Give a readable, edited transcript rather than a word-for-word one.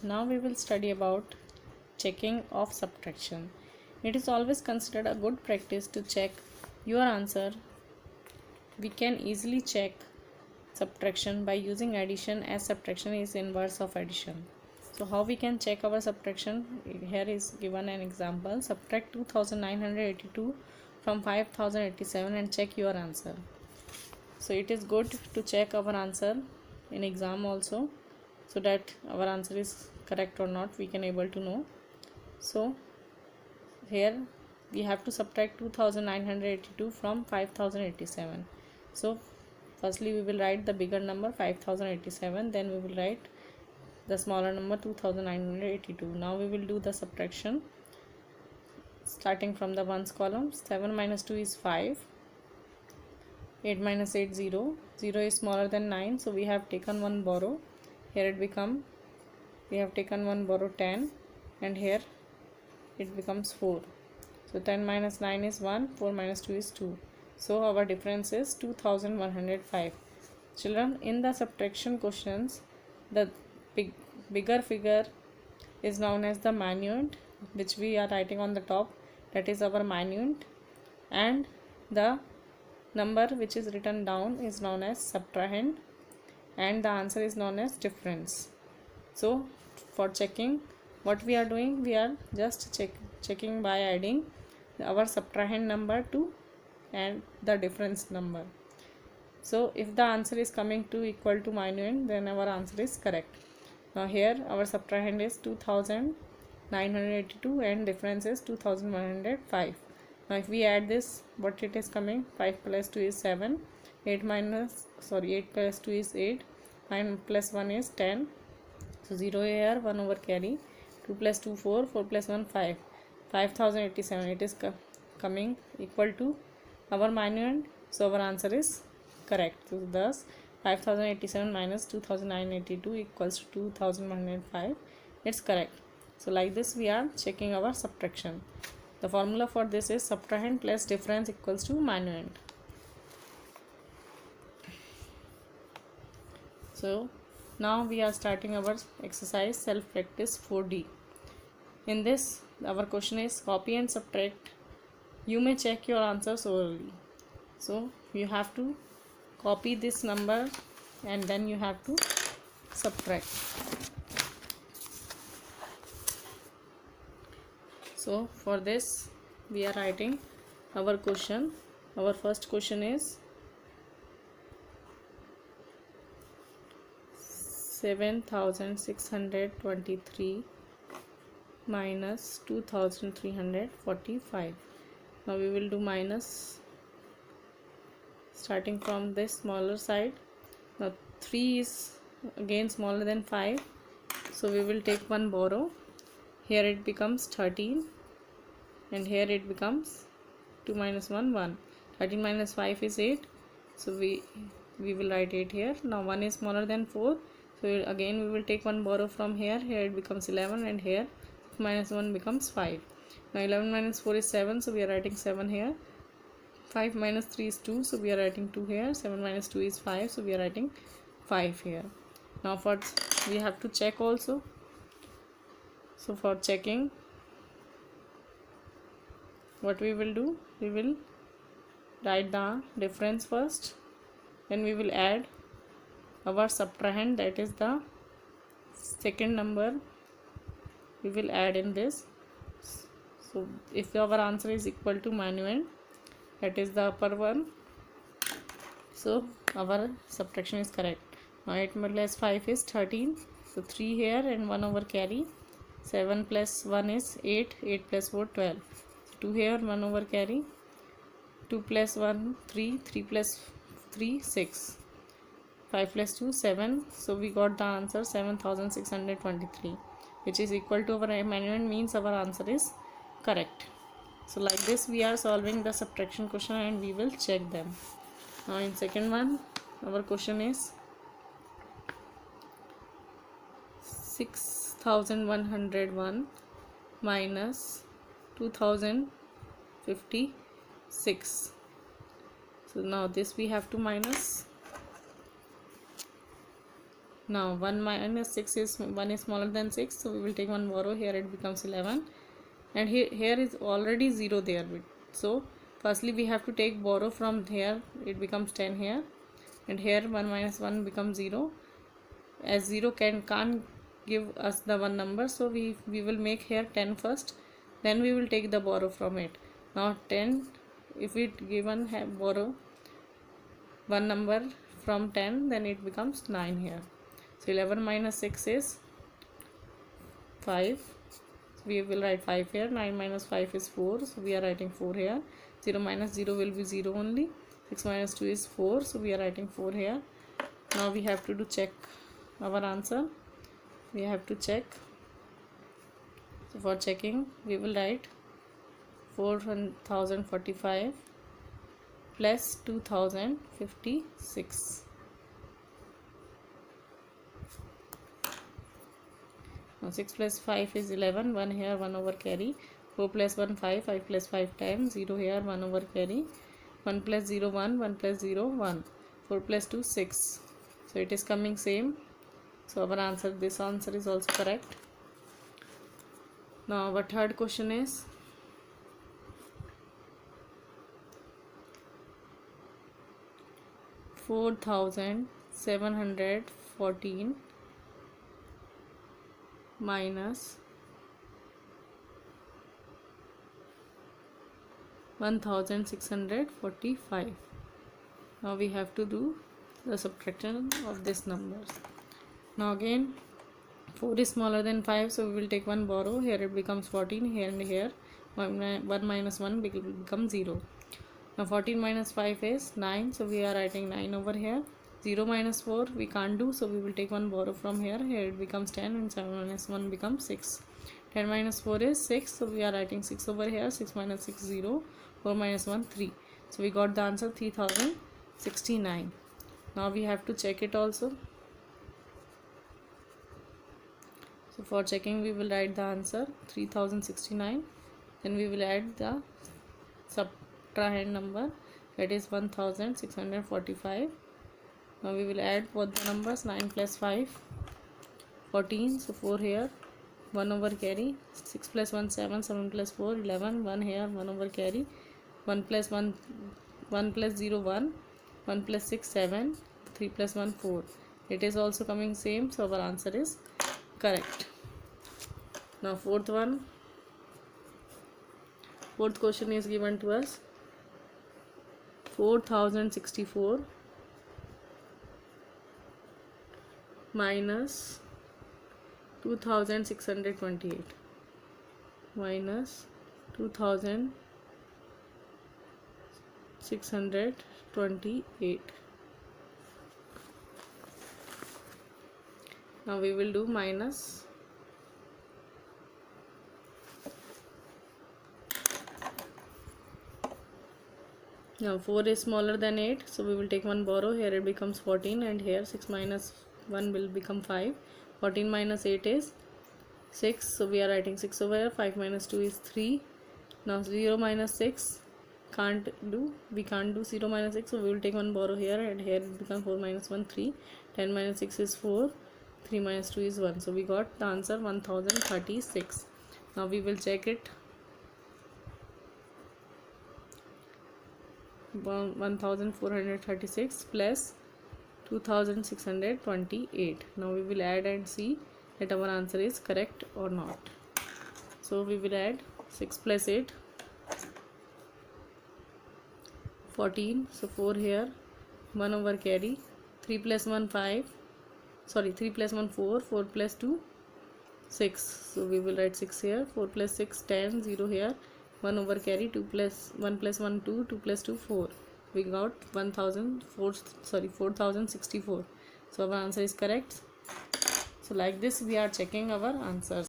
Now we will study about checking of subtraction. It is always considered a good practice to check your answer. We can easily check subtraction by using addition, as subtraction is inverse of addition. So how we can check our subtraction? Here is given an example. Subtract 2982 from 5087 and check your answer. So it is good to check our answer in exam also, so that our answer is correct or not we can able to know. So here we have to subtract 2982 from 5087. So firstly we will write the bigger number 5087, then we will write the smaller number 2982. Now we will do the subtraction starting from the ones column. 7 minus 2 is 5. 8 minus 8 0. 0 is smaller than 9, so we have taken one borrow. Here it become, we have taken one borrow 10, and here it becomes 4. So 10 minus 9 is 1, 4 minus 2 is 2. So our difference is 2105. Children, in the subtraction questions, the bigger figure is known as the minuend, which we are writing on the top, that is our minuend, and the number which is written down is known as subtrahend, and the answer is known as difference. So for checking, what we are doing, we are just checking by adding our subtrahend number to and the difference number. So if the answer is coming to equal to minuend, then our answer is correct. Now here our subtrahend is 2982 and difference is 2105. Now if we add this, what it is coming, 5 plus 2 is 7, 8 plus 2 is 8, 9 plus 1 is 10, so 0 here, 1 over carry, 2 plus 2 4, 4 plus 1 5, 5087, it is coming equal to our minuend, so our answer is correct. So thus 5087 minus 2982 equals to 2105, it's correct. So like this we are checking our subtraction. The formula for this is subtrahend plus difference equals to minuend. So now we are starting our exercise self practice 4D. In this our question is copy and subtract. You may check your answers orally. So you have to copy this number and then you have to subtract. So for this we are writing our question. Our first question is 7623 minus 2345. Now we will do minus starting from this smaller side. Now 3 is again smaller than 5, so we will take one borrow. Here it becomes 13 and here it becomes 2 minus 1 1. 13 minus 5 is 8, so we will write 8 here. Now 1 is smaller than 4, so again we will take one borrow from here. Here it becomes 11 and here 6 minus 1 becomes 5. Now 11 minus 4 is 7, so we are writing 7 here. 5 minus 3 is 2, so we are writing 2 here. 7 minus 2 is 5, so we are writing 5 here. Now for we have to check also. So for checking, what we will do, we will write the difference first, then we will add our subtrahend, that is the second number we will add in this. So if our answer is equal to minuend, that is the upper one, so our subtraction is correct. Now 8 plus 5 is 13, so 3 here and 1 over carry. 7 plus 1 is 8, 8 plus 4 12, 2 here, 1 over carry. 2 plus 1 3, 3 plus 3 6, 5 plus 2 7, so we got the answer 7623, which is equal to our minuend, means our answer is correct. So like this we are solving the subtraction question and we will check them. Now in second one, our question is 6101 minus 2056. So now this we have to minus. Now 1 minus 6 is 1 is smaller than 6, so we will take one borrow. Here it becomes 11, and here is already 0 there. So firstly we have to take borrow from here. It becomes 10 here, and here 1 minus 1 becomes 0. As 0 can't give us the one number, so we will make here 10 first, then we will take the borrow from it. Now 10, if we given borrow one number from 10, then it becomes 9 here. So 11 minus 6 is 5. So we will write 5 here. 9 minus 5 is 4. So we are writing 4 here. 0 minus 0 will be 0 only. 6 minus 2 is 4. So we are writing 4 here. Now we have to check our answer. We have to check. So for checking, we will write 4045 plus 2056. Now 6 plus 5 is 11, 1 here, 1 over carry. 4 plus 1 5, 5 plus 5 10, 0 here, 1 over carry. 1 plus 0 1, 1 plus 0 1. 4 plus 2 6. So it is coming same. So our answer, this answer is also correct. Now our third question is $4,714 minus 1,645. Now we have to do the subtraction of these numbers. Now again 4 is smaller than 5, so we will take one borrow. Here it becomes 14, here and here 1 minus 1 becomes 0. Now 14 minus 5 is 9, so we are writing 9 over here. 0 minus 4 we can't do, so we will take one borrow from here. Here it becomes 10, and 7 minus 1 becomes 6. 10 minus 4 is 6, so we are writing 6 over here. 6 minus 6 0, 4 minus 1 3. So we got the answer 3069. Now we have to check it also. So for checking, we will write the answer 3069. Then we will add the subtrahend number, that is 1645. Now we will add both the numbers. 9 plus 5 14, so 4 here, 1 over carry. 6 plus 1 7, 7 plus 4 11, 1 here, 1 over carry. 1 plus 1 plus 0 1, 1 plus 6 7, 3 plus 1 4. It is also coming same, so our answer is correct. Now fourth question is given to us 4064 minus 2628 minus 2628. Now we will do minus. Now 4 is smaller than 8, so we will take one borrow. Here it becomes 14, and here 6 minus 1 will become 5. 14 minus 8 is 6, so we are writing 6 over here. 5 minus 2 is 3. Now 0 minus 6 we can't do 0 minus 6, so we will take one borrow here, and here it becomes 4 minus 1 3. 10 minus 6 is 4. 3 minus 2 is 1, so we got the answer 1036. Now we will check it. 1436 plus 2628. Now we will add and see that our answer is correct or not. So we will add 6 plus 8 14, so 4 here, 1 over carry. 3 plus 1 5, sorry 3 plus 1 4, 4 plus 2 6, so we will write 6 here. 4 plus 6 10, 0 here, 1 over carry. 1 plus 1 2, 2 plus 2 4. We got 4064. So our answer is correct. So like this we are checking our answers.